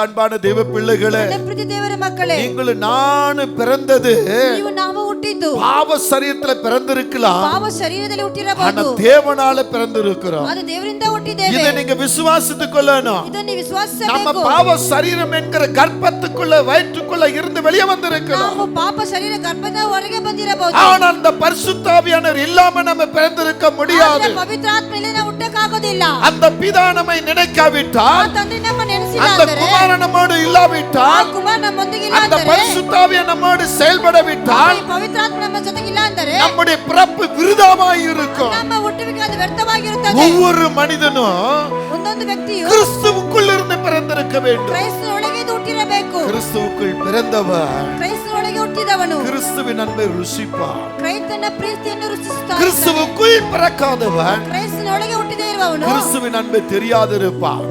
அன்பான தேவ பிள்ளைகளே, நீங்கள் நான் பிறந்தது பாவ சரீரத்துல பிறந்திருக்கலாம், ஆனா தேவனால பிறந்திருக்கிறோம். இதை நீங்க விசுவாசித்துக் கொள்ளணும். நம்ம பாவ சரீரம் என்கிற கர்ப்பத்துக்குள்ள வயிற்றுக்குள்ள இருந்து வெளியே வந்திருக்கிறோம். ஆனால் அந்த பரிசுத்த ஆவியானவர் இல்லாம நம்ம பிறந்திருக்க முடியாது. அந்த பிதா நம்மை நினைக்காவிட்டால், அந்த குமாரன் நம்மோடு இல்லாவிட்டால், அந்த பரிசுத்த ஆவியானவர் நம்மோடு செயல்படவிட்டால் நம்முடைய பிறப்பு விருதாவாய் இருக்கும். ஒவ்வொரு மனிதனும் கிறிஸ்துவுக்குள் இருந்து பிறந்திருக்க வேண்டும். கிறிஸ்துவுக்குள் பிறந்தவன் கிறிஸ்துவின் அன்பை ருசிப்பான். கிறிஸ்துவுக்குள் பிறக்காதவன் கிறிஸ்துவின் அன்பை தெரியாதிருப்பான்.